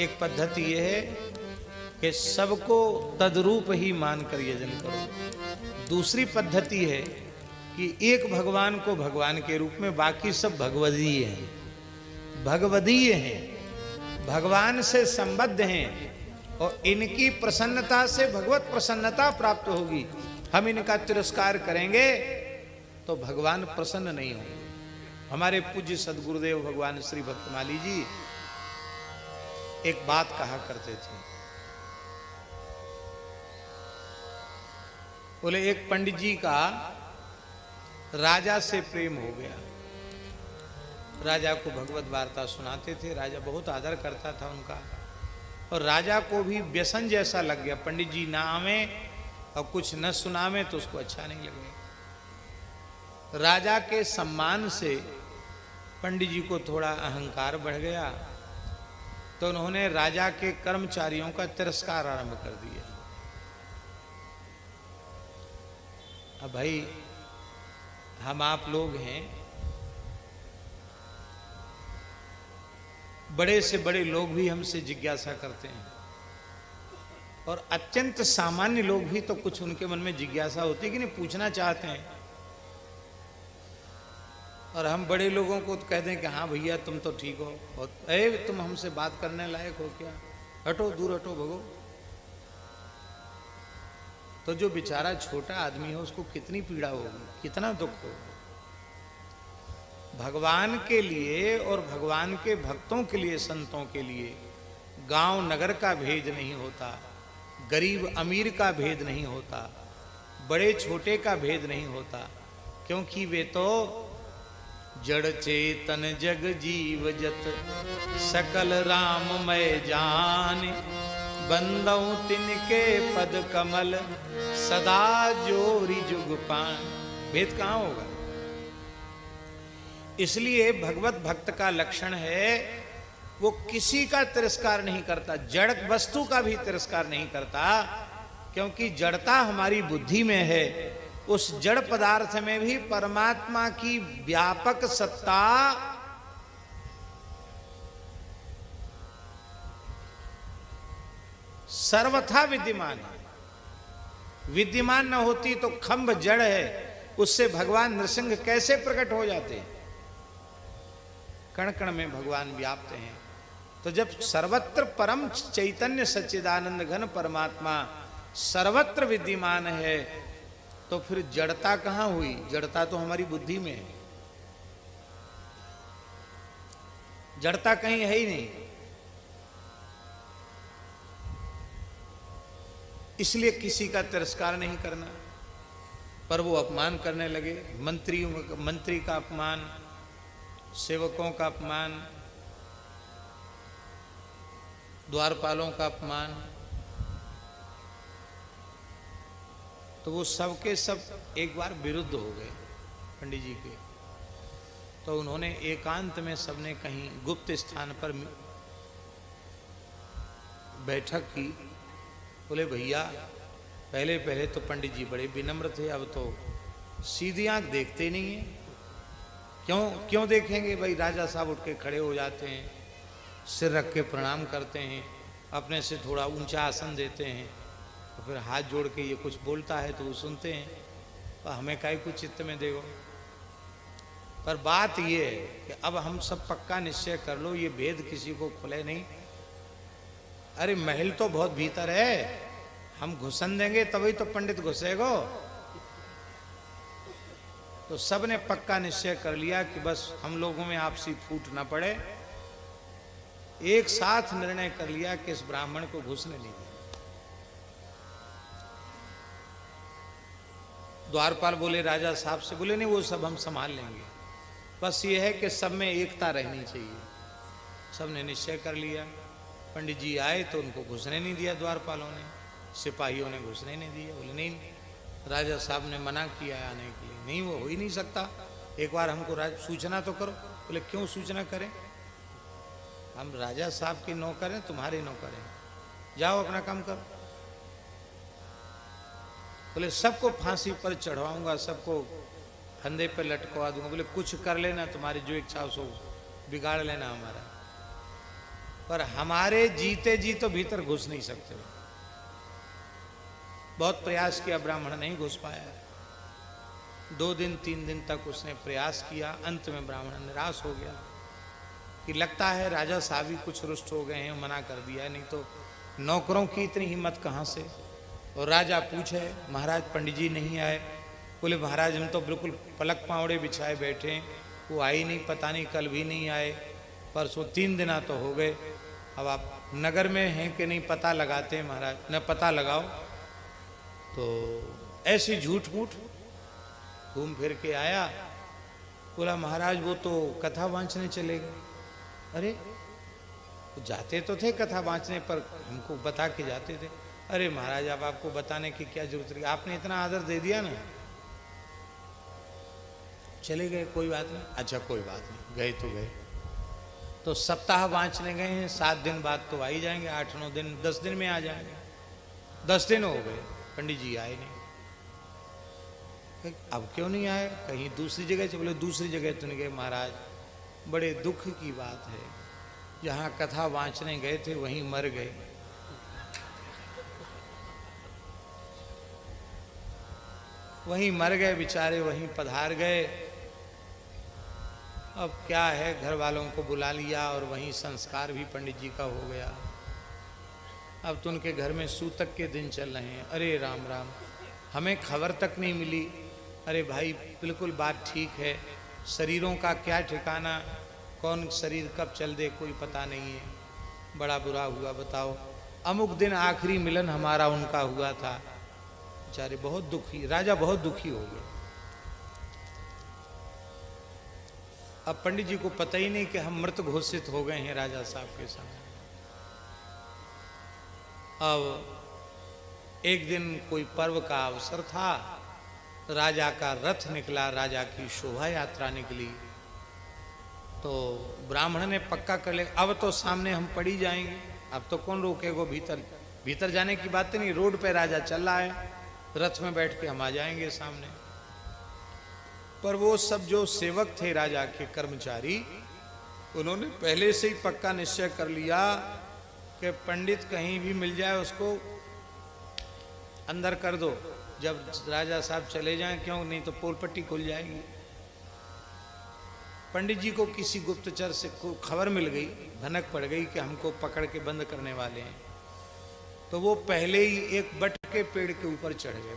एक पद्धति यह है कि सबको तद्रूप ही मानकर यजन करो। दूसरी पद्धति है कि एक भगवान को भगवान के रूप में, बाकी सब भगवदीय हैं, भगवदीय हैं, भगवान से संबद्ध हैं और इनकी प्रसन्नता से भगवत प्रसन्नता प्राप्त होगी। हम इनका तिरस्कार करेंगे तो भगवान प्रसन्न नहीं होंगे। हमारे पूज्य सदगुरुदेव भगवान श्री भक्तमाली जी एक बात कहा करते थे। बोले एक पंडित जी का राजा से प्रेम हो गया। राजा को भगवत वार्ता सुनाते थे, राजा बहुत आदर करता था उनका, और राजा को भी व्यसन जैसा लग गया। पंडित जी ना आवे और कुछ न सुनावे तो उसको अच्छा नहीं लगे। राजा के सम्मान से पंडित जी को थोड़ा अहंकार बढ़ गया, तो उन्होंने राजा के कर्मचारियों का तिरस्कार आरंभ कर दिया। अब भाई हम आप लोग हैं, बड़े से बड़े लोग भी हमसे जिज्ञासा करते हैं, और अत्यंत सामान्य लोग भी तो कुछ उनके मन में जिज्ञासा होती है कि नहीं, पूछना चाहते हैं। और हम बड़े लोगों को तो कह दें कि हाँ भैया तुम तो ठीक हो, और तुम हमसे बात करने लायक हो क्या, हटो, दूर हटो, भगो। तो जो बेचारा छोटा आदमी है उसको कितनी पीड़ा होगी, कितना दुख होगा। भगवान के लिए और भगवान के भक्तों के लिए, संतों के लिए गांव नगर का भेद नहीं होता, गरीब अमीर का भेद नहीं होता, बड़े छोटे का भेद नहीं होता, क्योंकि वे तो जड़ चेतन जग जीव जत सकल राममय जान, बंदऊ तिनके पद कमल सदा जोरी जुग पान। भेद कहाँ होगा? इसलिए भगवत भक्त का लक्षण है वो किसी का तिरस्कार नहीं करता, जड़ वस्तु का भी तिरस्कार नहीं करता, क्योंकि जड़ता हमारी बुद्धि में है। उस जड़ पदार्थ में भी परमात्मा की व्यापक सत्ता सर्वथा विद्यमान है। विद्यमान न होती तो खंभ जड़ है, उससे भगवान नृसिंह कैसे प्रकट हो जाते हैं? कण कण में भगवान व्याप्त हैं। तो जब सर्वत्र परम चैतन्य सच्चिदानंद घन परमात्मा सर्वत्र विद्यमान है, तो फिर जड़ता कहां हुई? जड़ता तो हमारी बुद्धि में है, जड़ता कहीं है ही नहीं। इसलिए किसी का तिरस्कार नहीं करना। पर वो अपमान करने लगे, मंत्री का अपमान, सेवकों का अपमान, द्वारपालों का अपमान, तो वो सब के सब एक बार विरुद्ध हो गए पंडित जी के। तो उन्होंने एकांत में सबने कहीं गुप्त स्थान पर बैठक की। बोले भैया पहले पहले तो पंडित जी बड़े विनम्र थे, अब तो सीधी आंख देखते नहीं है। क्यों देखेंगे भाई? राजा साहब उठ के खड़े हो जाते हैं, सिर रख के प्रणाम करते हैं, अपने से थोड़ा ऊंचा आसन देते हैं, तो फिर हाथ जोड़ के ये कुछ बोलता है तो वो सुनते हैं, तो हमें काहे कुछ चित्त में देखो। पर बात ये है कि अब हम सब पक्का निश्चय कर लो, ये भेद किसी को खुले नहीं। अरे महल तो बहुत भीतर है, हम घुसन देंगे तभी तो पंडित घुसेगो। तो सब ने पक्का निश्चय कर लिया कि बस हम लोगों में आपसी फूट ना पड़े। एक साथ निर्णय कर लिया कि इस ब्राह्मण को घुसने नहीं दें। द्वारपाल बोले राजा साहब से, बोले नहीं वो सब हम संभाल लेंगे, बस ये है कि सब में एकता रहनी चाहिए। सबने निश्चय कर लिया। पंडित जी आए तो उनको घुसने नहीं दिया द्वारपालों ने, सिपाहियों ने घुसने नहीं दिया। बोले नहीं, राजा साहब ने मना किया आने के लिए, नहीं वो हो ही नहीं सकता, एक बार हमको सूचना तो करो। बोले क्यों सूचना करें? हम राजा साहब के नौकर हैं, तुम्हारे नौकर हैं, जाओ अपना काम करो। बोले सबको फांसी पर चढ़वाऊंगा, सबको फंदे पे लटकवा दूंगा। बोले कुछ कर लेना, तुम्हारी जो इच्छा हो सो बिगाड़ लेना हमारा। पर हमारे जीते जी तो भीतर घुस नहीं सकते। बहुत प्रयास किया, ब्राह्मण नहीं घुस पाया। 2 दिन 3 दिन तक उसने प्रयास किया, अंत में ब्राह्मण निराश हो गया कि लगता है राजा साहब ही कुछ रुष्ट हो गए हैं, मना कर दिया, नहीं तो नौकरों की इतनी हिम्मत कहाँ से। और राजा पूछे, महाराज पंडित जी नहीं आए? बोले महाराज हम तो बिल्कुल पलक पावड़े बिछाए बैठे हैं, वो आई नहीं, पता नहीं कल भी नहीं आए, परसों 3 दिन तो हो गए। अब आप नगर में हैं कि नहीं पता लगाते हैं महाराज। न पता लगाओ। तो ऐसे झूठ मूठ घूम फिर के आया। बोला महाराज वो तो कथा वांचने चले गए। अरे तो जाते तो थे कथा वांचने, पर हमको बता के जाते थे। अरे महाराज अब आपको बताने की क्या जरूरत रही, आपने इतना आदर दे दिया ना, चले गए, कोई बात नहीं। अच्छा कोई बात नहीं, गए तो गए। तो सप्ताह वांचने गए हैं, 7 दिन बाद तो आ ही जाएंगे, 8-9 दिन, 10 दिन में आ जाएंगे। 10 दिन हो गए, पंडित जी आए नहीं। अब क्यों नहीं आए? कहीं दूसरी जगह से? बोले दूसरी जगह तो नहीं गए महाराज, बड़े दुख की बात है, जहाँ कथा वांचने गए थे वहीं मर गए। वहीं मर गए बेचारे, वहीं पधार गए। अब क्या है, घर वालों को बुला लिया और वहीं संस्कार भी पंडित जी का हो गया। अब तो उनके घर में सूतक के दिन चल रहे हैं। अरे राम राम, हमें खबर तक नहीं मिली। अरे भाई बिल्कुल बात ठीक है, शरीरों का क्या ठिकाना, कौन शरीर कब चल दे कोई पता नहीं है। बड़ा बुरा हुआ, बताओ। अमुक दिन आखिरी मिलन हमारा उनका हुआ था। बेचारे बहुत दुखी, राजा बहुत दुखी हो गए। अब पंडित जी को पता ही नहीं कि हम मृत घोषित हो गए हैं राजा साहब के सामने। अब एक दिन कोई पर्व का अवसर था, राजा का रथ निकला, राजा की शोभा यात्रा निकली। तो ब्राह्मण ने पक्का कर लिया अब तो सामने हम पड़ ही जाएंगे, अब तो कौन रोकेगा। भीतर जाने की बात नहीं, रोड पे राजा चल रहा है, रथ में बैठ के हम आ जाएंगे सामने। पर वो सब जो सेवक थे राजा के कर्मचारी, उन्होंने पहले से ही पक्का निश्चय कर लिया कि पंडित कहीं भी मिल जाए उसको अंदर कर दो, जब राजा साहब चले जाएं, क्यों नहीं तो पोल पट्टी खुल जाएगी। पंडित जी को किसी गुप्तचर से खबर मिल गई, भनक पड़ गई कि हमको पकड़ के बंद करने वाले हैं। तो वो पहले ही एक बट के पेड़ के ऊपर चढ़ गए,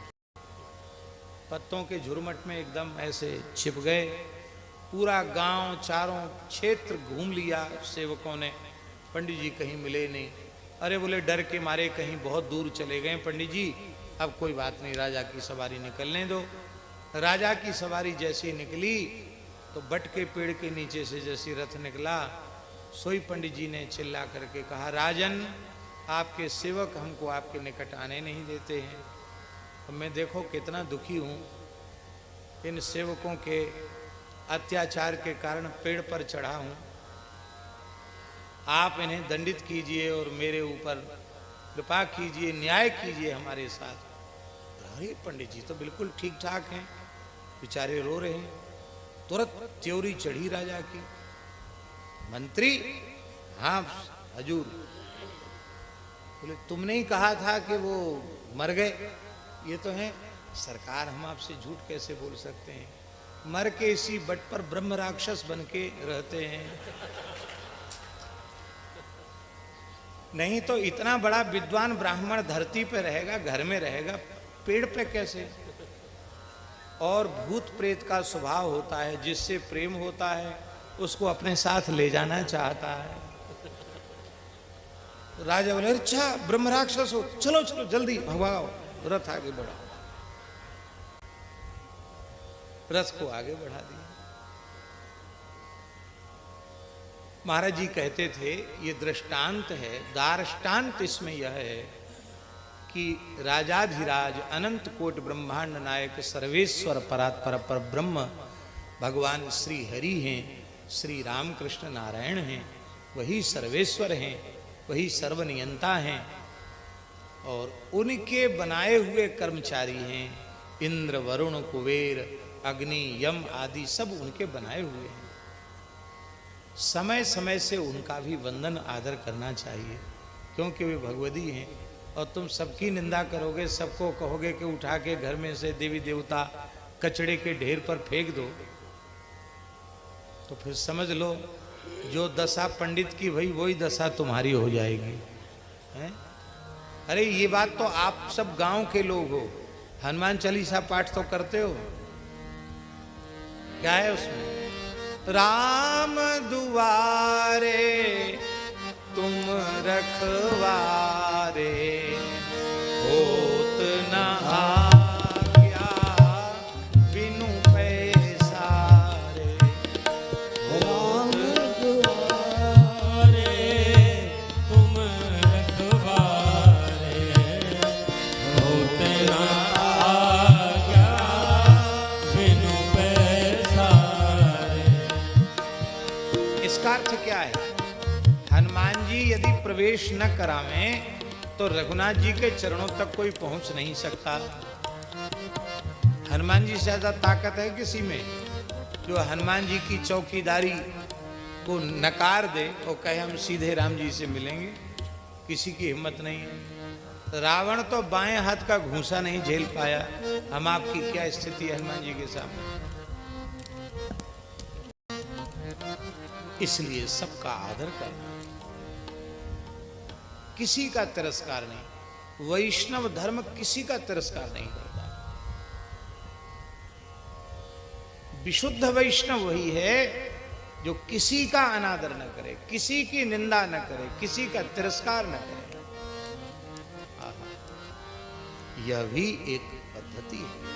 पत्तों के झुरमट में एकदम ऐसे छिप गए। पूरा गांव, चारों क्षेत्र घूम लिया सेवकों ने, पंडित जी कहीं मिले नहीं। अरे बोले डर के मारे कहीं बहुत दूर चले गए पंडित जी। अब कोई बात नहीं, राजा की सवारी निकलने दो। राजा की सवारी जैसी निकली तो बट के पेड़ के नीचे से जैसी रथ निकला, सोई पंडित जी ने चिल्ला करके कहा, राजन आपके सेवक हमको आपके निकट आने नहीं देते हैं। तो मैं देखो कितना दुखी हूँ, इन सेवकों के अत्याचार के कारण पेड़ पर चढ़ा हूँ। आप इन्हें दंडित कीजिए और मेरे ऊपर कृपा कीजिए, न्याय कीजिए हमारे साथ। अरे पंडित जी तो बिल्कुल ठीक ठाक हैं, बेचारे रो रहे हैं। तुरंत त्योरी चढ़ी राजा की। मंत्री, हाँ हजूर। बोले तुमने ही कहा था कि वो मर गए। ये तो है सरकार, हम आपसे झूठ कैसे बोल सकते हैं, मर के इसी बट पर ब्रह्म राक्षस बन के रहते हैं। नहीं तो इतना बड़ा विद्वान ब्राह्मण धरती पे रहेगा, घर में रहेगा, पेड़ पे कैसे। और भूत प्रेत का स्वभाव होता है, जिससे प्रेम होता है उसको अपने साथ ले जाना चाहता है। राजा बोले अच्छा ब्रह्म राक्षस हो, चलो चलो जल्दी भगाओ। रथ आगे बढ़ा, रथ को आगे बढ़ा दिया। महाराज जी कहते थे ये दृष्टांत है, दार्ष्टान्त इसमें यह है कि राजाधिराज अनंत कोट ब्रह्मांड नायक सर्वेश्वर परात्पर पर ब्रह्म भगवान श्री हरि हैं, श्री रामकृष्ण नारायण हैं, वही सर्वेश्वर हैं, वही सर्वनियंता हैं। और उनके बनाए हुए कर्मचारी हैं, इंद्र वरुण कुबेर अग्नि यम आदि सब उनके बनाए हुए हैं। समय समय से उनका भी वंदन आदर करना चाहिए, क्योंकि वे भगवती हैं। और तुम सबकी निंदा करोगे, सबको कहोगे कि उठा के घर में से देवी देवता कचड़े के ढेर पर फेंक दो, तो फिर समझ लो जो दशा पंडित की भई वही दशा तुम्हारी हो जाएगी, हैं? अरे ये बात तो आप सब गांव के लोग हो, हनुमान चालीसा पाठ तो करते हो, क्या है उसमें? राम दुआरे तुम रखवारे, होत न आज्ञा बिनु पैसारे। राम दुआरे तुम रखवारे, होत न आज्ञा बिनु पैसारे। इसका अर्थ क्या है? हनुमान जी यदि प्रवेश न करावें तो रघुनाथ जी के चरणों तक कोई पहुंच नहीं सकता। हनुमान जी से ज्यादा ताकत है किसी में जो हनुमान जी की चौकीदारी को नकार दे और कहे हम सीधे राम जी से मिलेंगे? किसी की हिम्मत नहीं है। रावण तो बाएं हाथ का घूंसा नहीं झेल पाया, हम आपकी क्या स्थिति है हनुमान जी के सामने? इसलिए सबका आदर करना, किसी का तिरस्कार नहीं। वैष्णव धर्म किसी का तिरस्कार नहीं करता। विशुद्ध वैष्णव वही है जो किसी का अनादर न करे, किसी की निंदा न करे, किसी का तिरस्कार न करे। यह भी एक पद्धति है।